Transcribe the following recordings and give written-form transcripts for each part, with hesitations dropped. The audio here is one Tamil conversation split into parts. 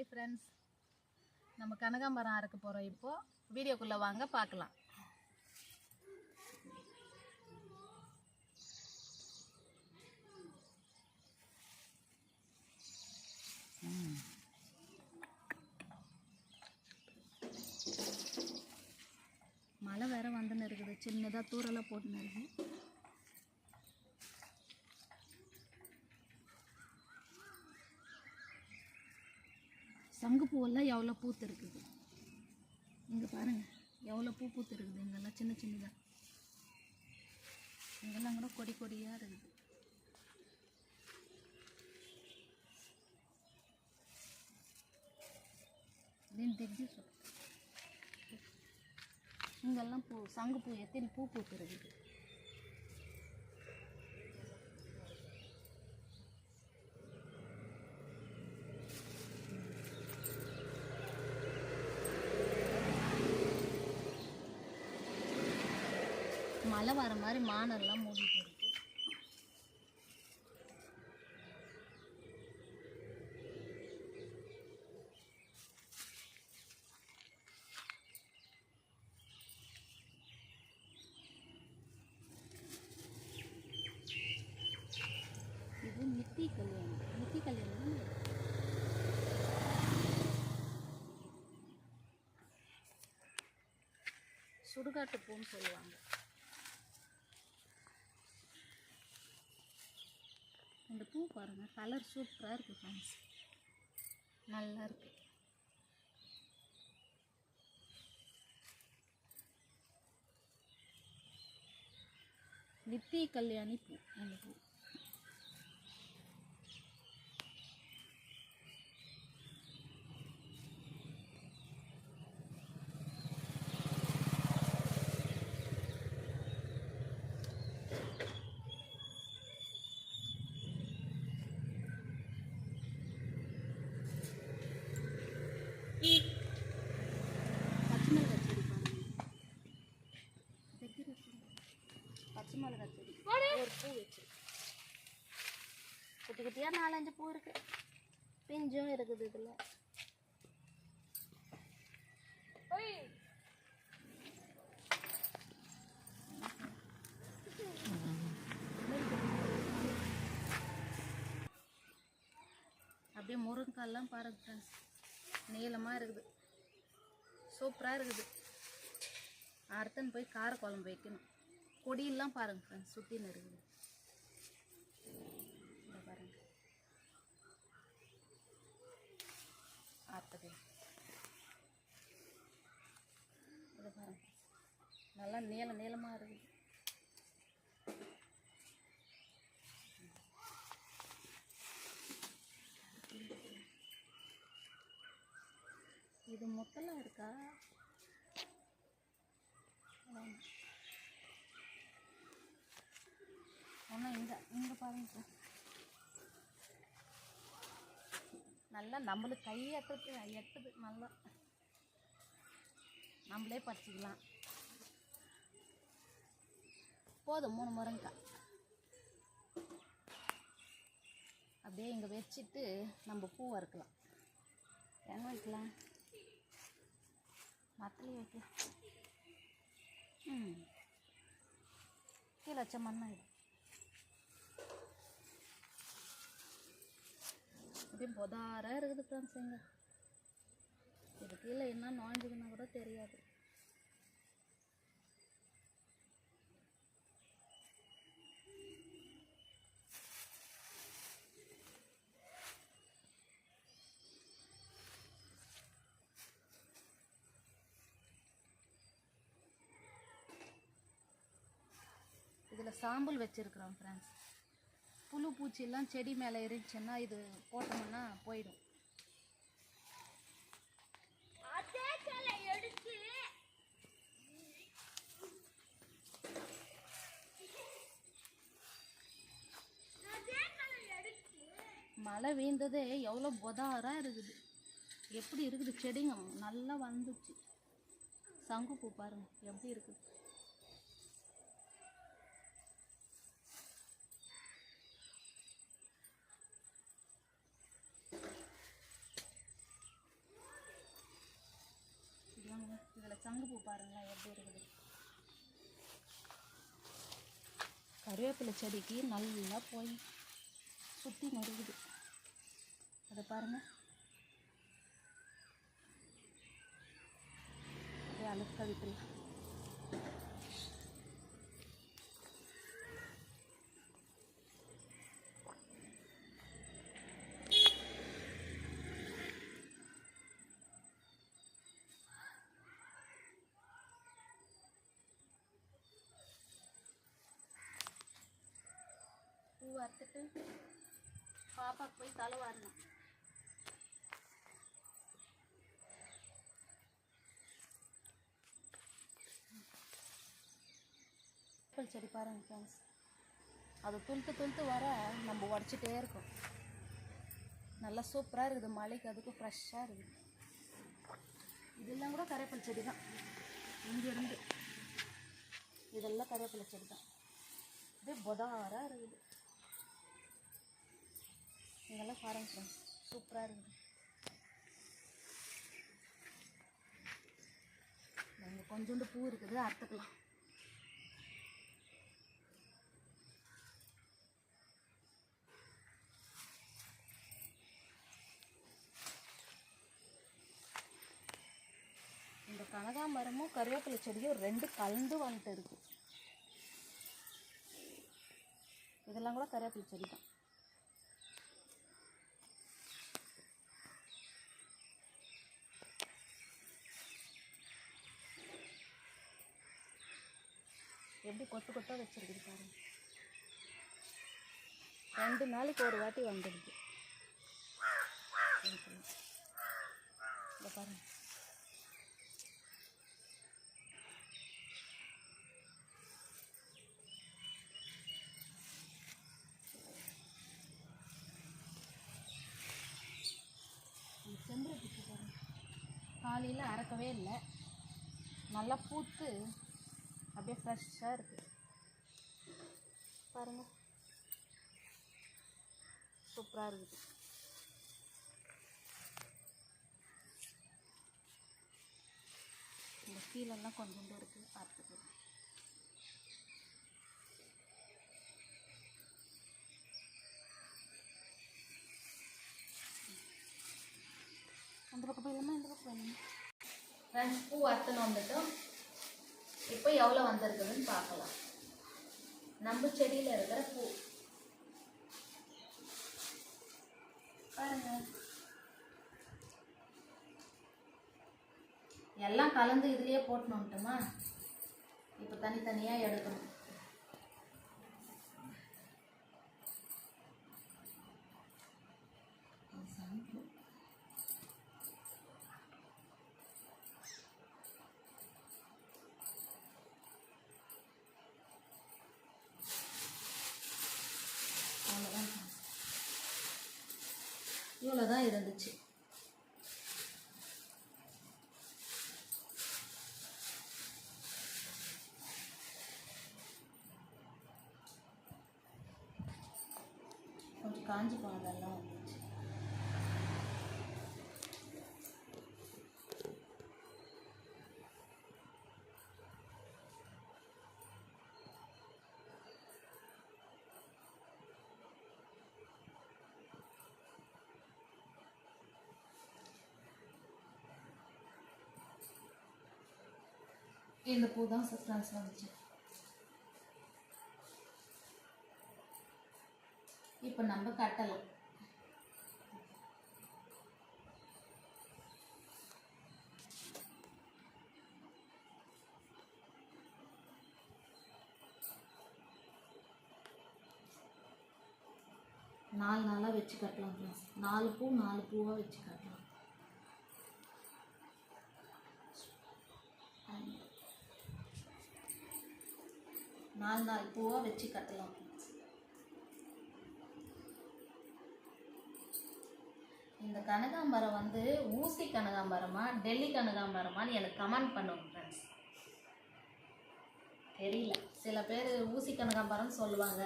ஹாய் ஃப்ரெண்ட்ஸ், நம்ம கனகாம்பரம் அறுக்க போகிறோம். இப்போது வீடியோக்குள்ளே வாங்க பார்க்கலாம். மழை வேற வந்துன்னு இருக்குது, சின்னதாக தூரெல்லாம் போட்டுன்னு இருக்குது. சங்குப்பூவெல்லாம் எவ்வளோ பூத்து இருக்குது இங்கே பாருங்கள், எவ்வளோ பூ பூத்து இருக்குது. இங்கெல்லாம் சின்ன சின்னதாக, இங்கெல்லாம் கூட கொடி கொடியாக இருக்குது. இங்கெல்லாம் பூ சங்குப்பூ எத்தனை பூ பூத்து இருக்குது. மழை வர மாதிரி மானெல்லாம் மூடிட்டு இருக்கு. இது நித்தி கல்யாணம் சுடுகாட்டு பூன்னு சொல்லுவாங்க. இந்த பூ பாருங்கள், கலர் சூப்பராக இருக்குது ஃப்ரெண்ட்ஸ், நல்லா இருக்கு. நித்திய கல்யாணி பூ. அந்த பூ பச்சை மிளகா செடி ஒரு பூ வச்சு குட்டி குட்டியாக 4-5 பூ இருக்குது. பிஞ்சும் இருக்குது இதில். அப்படியே முருங்கைக்காயெல்லாம் பாருங்க ஃப்ரெண்ட்ஸ், நீளமாக இருக்குது, சூப்பராக இருக்குது. அடுத்துன்னு போய் கார குழம்பு வைக்கணும். கொடியெல்லாம் பாருங்கள் ஃப்ரெண்ட்ஸ், சுற்றின்னு இருக்குது. இதை பாருங்கள், அடுத்தது இதை பாருங்கள், நல்லா நீளமாக இருக்குது. இது மொத்தலாம் இருக்கா? ஒன்றும் இங்கே பாருங்க, நல்லா நம்மளுக்கு கை எட்டுது, நல்லா நம்மளே பறிச்சிக்கலாம். போதும் 3 முருங்கைக்காய். அப்படியே இங்கே வச்சுட்டு நம்ம பூ வறுக்கலாம். எங்கே வைக்கலாம்? மரத்துலேயே வைக்கலாம். கீழே வச்ச மண்ணாயிடும். அப்படியே பொதாராக இருக்குது ஃப்ரெண்ட்ஸ். எங்க இது கீழே என்ன நுழைஞ்சிதுன்னா கூட தெரியாது. இதில் சாம்பல் வச்சுருக்குறோம் ஃப்ரெண்ட்ஸ். புழு பூச்சியெல்லாம் செடி மேலே இருந்துச்சுன்னா இது போட்டோம்னா போயிடும். மழை வீழ்ந்ததே எவ்வளோ பொதாராக இருக்குது. எப்படி இருக்குது செடிங்க, நல்லா வந்துச்சு. சங்குப்பூ பாருங்கள் எப்படி இருக்குது. சங்குப்பூ பாருங்களேன் எப்படி இருக்குது. கருவேப்பிலை செடிக்கு நல்லா போய் சுற்றி நறுக்குது. அதை பாருங்கள், அப்படியே அழுக்கழிக்கலாம். பூ அறுத்துட்டு பாப்பாக்கு போய் தலை வாரணும். ஆப்பிள் செடி பாருங்கள் ஃப்ரெண்ட்ஸ், அது துளுத்து வர நம்ம உடச்சிட்டே இருக்கோம். நல்லா சூப்பராக இருக்குது. மழைக்கு அதுக்கும் ஃப்ரெஷ்ஷாக இருக்குது. இதெல்லாம் கூட கருவேப்பிலை செடி தான். இங்கேருந்து இதெல்லாம் கருவேப்பிலை செடி தான். இதே பொதாராக இருக்குது. இதெல்லாம் பாருங்க ஃப்ரெண்ட்ஸ், சூப்பராக இருக்குது. இங்கே கொஞ்சோண்டு பூ இருக்குது, அறுத்துக்கலாம். இந்த கனகாமரமும் கருவேப்பிலை செடியும் 2 கலந்து வந்துட்டு இருக்கு. இதெல்லாம் கூட கருவேப்பிலை செடி தான். எப்படி கொத்து கொத்தாக வச்சிருக்குது பாருங்க. 2 நாளைக்கு ஒரு வாட்டி வந்துடுது. இதை பாருங்க. செம்பருத்தி பாருங்க, காலையில் அறக்கவே இல்லை, நல்லா பூத்து அப்படியே ஃப்ரெஷ்ஷாக இருக்குது பாருங்கள். சூப்பராக இருக்குது. இந்த கீழெல்லாம் கொஞ்சோண்டு இருக்குது, பார்த்துக்கு. அந்த பக்கம் போயிடலாமா, இந்த பக்கம் போயிடலாமா? ஃப்ரெண்ட்ஸ், பூ அறுத்துன்னு வந்துட்டோம். இப்போ எவ்வளோ வந்திருக்குதுன்னு பார்க்கலாம். நம்ம செடியில் இருக்கிற பூ பாருங்க. எல்லாம் கலந்து இதுலேயே போட்டுனோம்ட்டோமா. இப்போ தனித்தனியாக எடுக்கணும். இவ்வளோதான் இருந்துச்சு. கொஞ்சம் காஞ்சி போனதெல்லாம் வந்துச்சு. இந்த பூ தான் சஸ்டான்ஸ் வந்துச்சு. இப்போ நம்ம கட்டலாம். நாலாக வச்சு கட்டலாம் ஃப்ரெண்ட்ஸ். 4 பூ 4 பூவாக வச்சு கட்டலாம். நாலு பூவாக வச்சு கட்டலாம். இந்த கனகாம்பரம் வந்து ஊசி கனகாம்பரமா டெல்லி கனகாம்பரமான்னு எனக்கு கமெண்ட் பண்ணுங்க ஃப்ரெண்ட்ஸ். தெரியல, சில பேர் ஊசி கனகாம்பரம் சொல்லுவாங்க,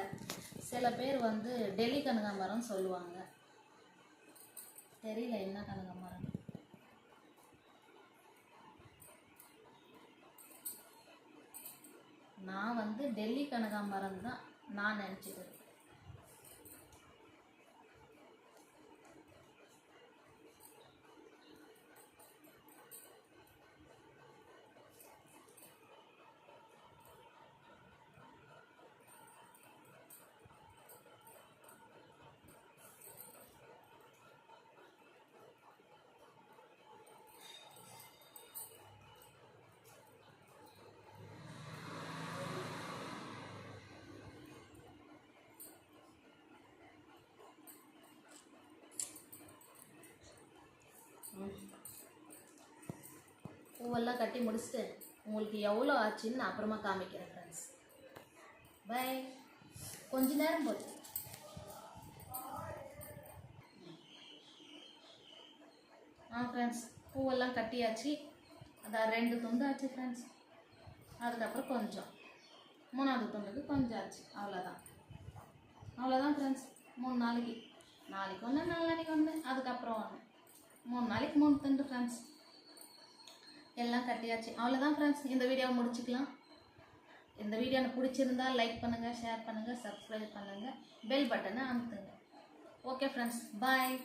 சில பேர் வந்து டெல்லி கனகாம்பரம் சொல்லுவாங்க. தெரியல என்ன கனகாம்பரம். வந்து டெல்லி கனகாம்பரம் தான் நான் நினச்சிக்கிறேன். பூவெல்லாம் கட்டி முடிச்சுட்டு உங்களுக்கு எவ்வளோ ஆச்சுன்னு நான் அப்புறமா காமிக்கிறேன் ஃப்ரெண்ட்ஸ். பை. கொஞ்ச நேரம் போச்சு. ஃப்ரெண்ட்ஸ் பூவெல்லாம் கட்டியாச்சு. அதான் 2 துண்டு ஆச்சு ஃப்ரெண்ட்ஸ். அதுக்கப்புறம் கொஞ்சம் 3வது துண்டுக்கு கொஞ்சம் ஆச்சு. அவ்வளோதான் ஃப்ரெண்ட்ஸ். 3 நாளைக்கு, நாளைக்கு ஒன்று, நாளைக்கு ஒன்று, அதுக்கப்புறம் ஒன்று, 3 நாளைக்கு 3 துண்டு ஃப்ரெண்ட்ஸ். எல்லாம் கட்டியாச்சு. அவ்வளோதான் ஃப்ரெண்ட்ஸ். இந்த வீடியோவை முடிச்சுக்கலாம். இந்த வீடியோ எனக்கு பிடிச்சிருந்தா லைக் பண்ணுங்கள், ஷேர் பண்ணுங்கள், சப்ஸ்கிரைப் பண்ணுங்கள், பெல் பட்டனை அமுத்துங்க. ஓகே ஃப்ரெண்ட்ஸ், பாய்.